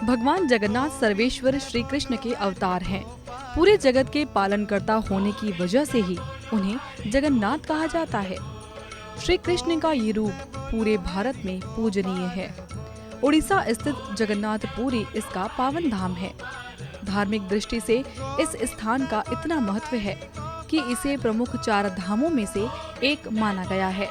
भगवान जगन्नाथ सर्वेश्वर श्री कृष्ण के अवतार हैं। पूरे जगत के पालनकर्ता होने की वजह से ही उन्हें जगन्नाथ कहा जाता है। श्री कृष्ण का ये रूप पूरे भारत में पूजनीय है। उड़ीसा स्थित जगन्नाथपुरी इसका पावन धाम है। धार्मिक दृष्टि से इस स्थान का इतना महत्व है कि इसे प्रमुख 4 धामों में से एक माना गया है।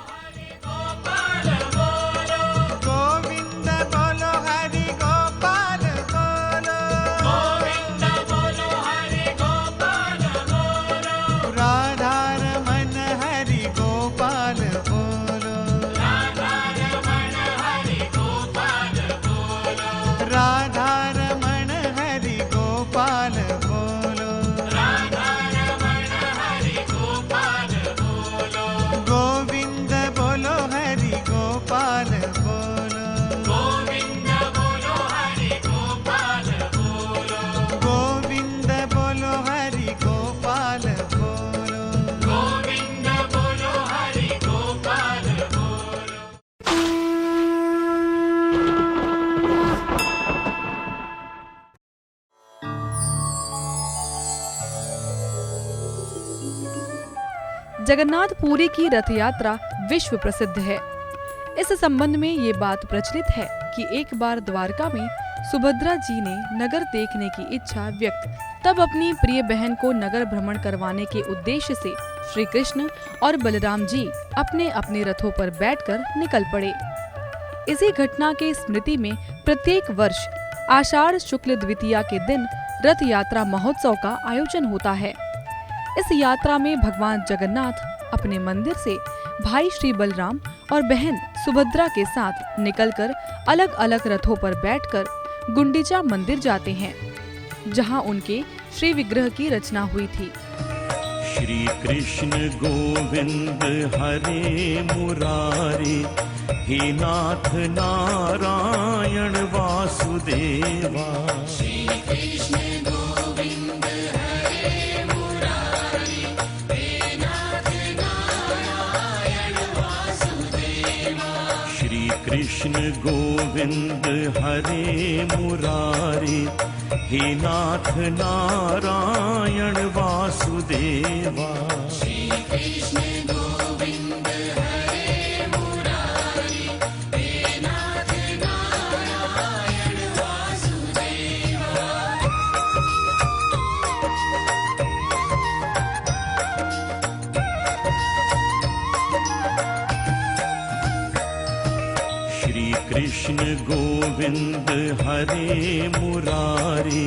जगन्नाथपुरी की रथ यात्रा विश्व प्रसिद्ध है। इस संबंध में ये बात प्रचलित है कि एक बार द्वारका में सुभद्रा जी ने नगर देखने की इच्छा व्यक्त, तब अपनी प्रिय बहन को नगर भ्रमण करवाने के उद्देश्य से श्री कृष्ण और बलराम जी अपने अपने रथों पर बैठकर निकल पड़े। इसी घटना के स्मृति में प्रत्येक वर्ष आषाढ़ शुक्ल द्वितीया के दिन रथ यात्रा महोत्सव का आयोजन होता है। इस यात्रा में भगवान जगन्नाथ अपने मंदिर से भाई श्री बलराम और बहन सुभद्रा के साथ निकलकर अलग अलग रथों पर बैठकर गुंडीचा मंदिर जाते हैं, जहां उनके श्री विग्रह की रचना हुई थी। श्री कृष्ण गोविंद हरे मुरारी, हे नाथ नारायण वासुदेवा। श्री कृष्ण गोविंद हरे मुरारी, हे नाथ नारायण वासुदेवा। श्री कृष्ण गोविंद हरे मुरारी, हे नाथ नारायण वासुदेवा। श्री कृष्ण गोविंद हरे मुरारी, हे नाथ नारायण वासुदेवा। श्री कृष्ण गोविंद हरे मुरारी,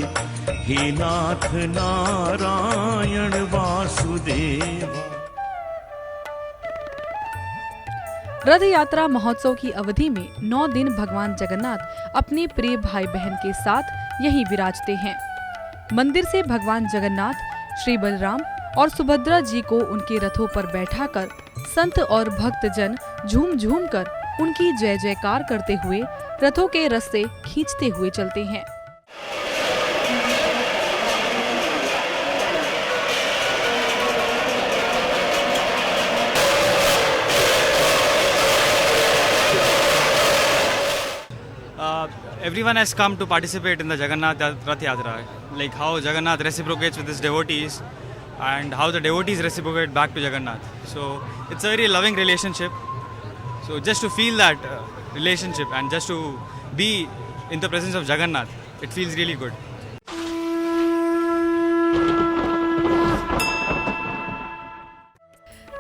हे नाथ नारायण वासुदेवा। रथ यात्रा महोत्सव की अवधि में 9 दिन भगवान जगन्नाथ अपने प्रिय भाई बहन के साथ यहीं विराजते हैं। मंदिर से भगवान जगन्नाथ श्री बलराम और सुभद्रा जी को उनके रथों पर बैठाकर संत और भक्त जन झूम झूम कर उनकी जय जयकार करते हुए रथों के रस्ते खींचते हुए चलते हैं। Everyone has come to participate in the Jagannath Rath Yatra, like how Jagannath reciprocates with his devotees and how the devotees reciprocate back to Jagannath. So it's a very loving relationship. So just to feel that relationship and just to be in the presence of Jagannath, it feels really good.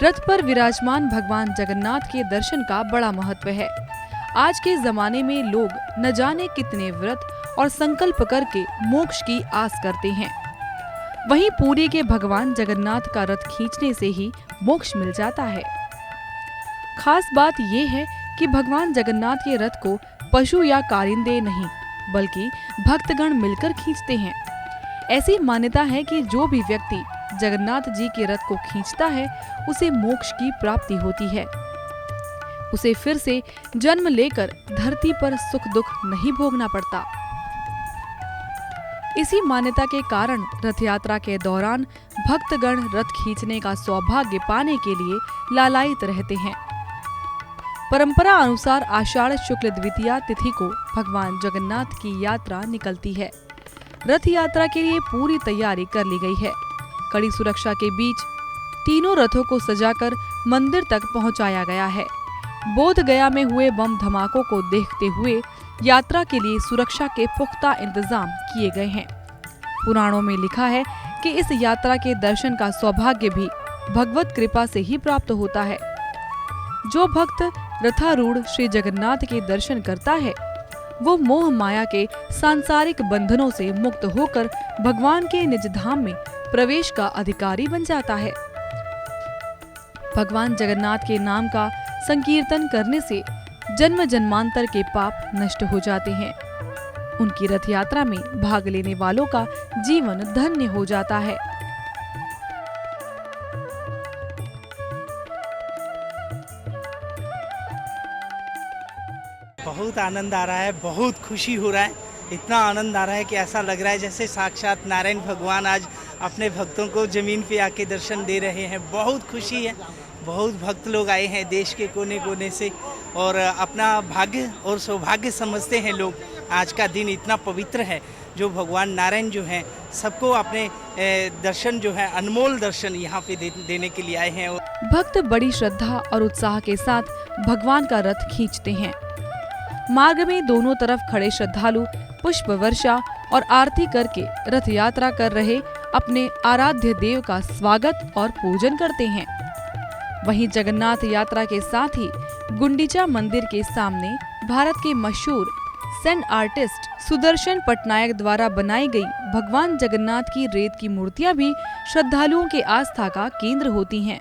रथ पर विराजमान भगवान जगन्नाथ के दर्शन का बड़ा महत्व है। आज के जमाने में लोग न जाने कितने व्रत और संकल्प करके मोक्ष की आस करते हैं। वहीं पुरी के भगवान जगन्नाथ का रथ खींचने से ही मोक्ष मिल जाता है। खास बात ये है कि भगवान जगन्नाथ के रथ को पशु या कारिंदे नहीं बल्कि भक्तगण मिलकर खींचते हैं। ऐसी मान्यता है कि जो भी व्यक्ति जगन्नाथ जी के रथ को खींचता है उसे मोक्ष की प्राप्ति होती है। उसे फिर से जन्म लेकर धरती पर सुख दुख नहीं भोगना पड़ता। इसी मान्यता के कारण रथ यात्रा के दौरान भक्तगण रथ खींचने का सौभाग्य पाने के लिए लालायित रहते हैं। परंपरा अनुसार आषाढ़ शुक्ल द्वितीया तिथि को भगवान जगन्नाथ की यात्रा निकलती है। रथ यात्रा के लिए पूरी तैयारी कर ली गई है। कड़ी सुरक्षा के बीच तीनों रथों को सजाकर मंदिर तक पहुंचाया गया है। बोध गया में हुए बम धमाकों को देखते हुए यात्रा के लिए सुरक्षा के पुख्ता इंतजाम किए गए हैं। पुराणों में लिखा है कि इस यात्रा के दर्शन का सौभाग्य भी भगवत कृपा से ही प्राप्त होता है। जो भक्त रथारूढ़ श्री जगन्नाथ के दर्शन करता है वो मोह माया के सांसारिक बंधनों से मुक्त होकर भगवान के निज धाम में प्रवेश का अधिकारी बन जाता है। भगवान जगन्नाथ के नाम का संकीर्तन करने से जन्म जन्मांतर के पाप नष्ट हो जाते हैं। उनकी रथ यात्रा में भाग लेने वालों का जीवन धन्य हो जाता है। बहुत आनंद आ रहा है, बहुत खुशी हो रहा है। इतना आनंद आ रहा है कि ऐसा लग रहा है जैसे साक्षात नारायण भगवान आज अपने भक्तों को जमीन पे आके दर्शन दे रहे हैं। बहुत खुशी है। बहुत भक्त लोग आए हैं देश के कोने कोने से और अपना भाग्य और सौभाग्य समझते हैं लोग। आज का दिन इतना पवित्र है जो भगवान नारायण जो हैं सबको अपने दर्शन जो है अनमोल दर्शन यहाँ पे देने के लिए आए हैं। भक्त बड़ी श्रद्धा और उत्साह के साथ भगवान का रथ खींचते हैं। मार्ग में दोनों तरफ खड़े श्रद्धालु पुष्प वर्षा और आरती करके रथ यात्रा कर रहे अपने आराध्य देव का स्वागत और पूजन करते हैं। वहीं जगन्नाथ यात्रा के साथ ही गुंडीचा मंदिर के सामने भारत के मशहूर सैंड आर्टिस्ट सुदर्शन पटनायक द्वारा बनाई गई भगवान जगन्नाथ की रेत की मूर्तियां भी श्रद्धालुओं के आस्था का केंद्र होती हैं।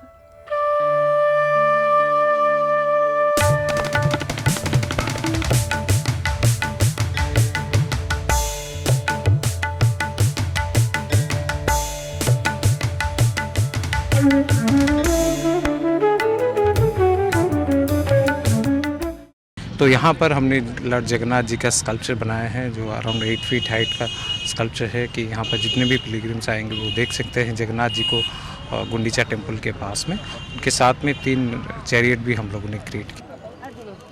तो यहाँ पर हमने लॉर्ड जगन्नाथ जी का स्कल्पचर बनाया है जो अराउंड 8 फीट हाइट का स्कल्पचर है कि यहाँ पर जितने भी पिलग्रिम्स आएंगे वो देख सकते हैं जगन्नाथ जी को गुंडीचा टेम्पल के पास में। उनके साथ में 3 चैरियट भी हम लोगों ने क्रिएट किया।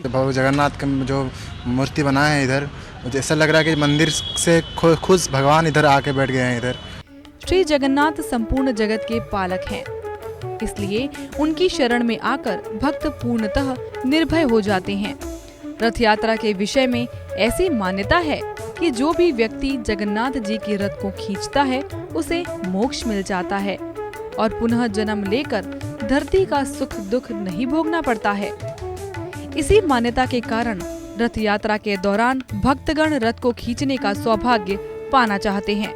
तो भगवान जगन्नाथ का जो मूर्ति बनाया है इधर, मुझे ऐसा लग रहा है कि मंदिर से खुद भगवान इधर आके बैठ गए हैं। इधर श्री जगन्नाथ संपूर्ण जगत के पालक हैं, इसलिए उनकी शरण में आकर भक्त पूर्णतः निर्भय हो जाते हैं। रथ यात्रा के विषय में ऐसी मान्यता है कि जो भी व्यक्ति जगन्नाथ जी के रथ को खींचता है उसे मोक्ष मिल जाता है और पुनः जन्म लेकर धरती का सुख दुख नहीं भोगना पड़ता है। इसी मान्यता के कारण रथ यात्रा के दौरान भक्तगण रथ को खींचने का सौभाग्य पाना चाहते हैं।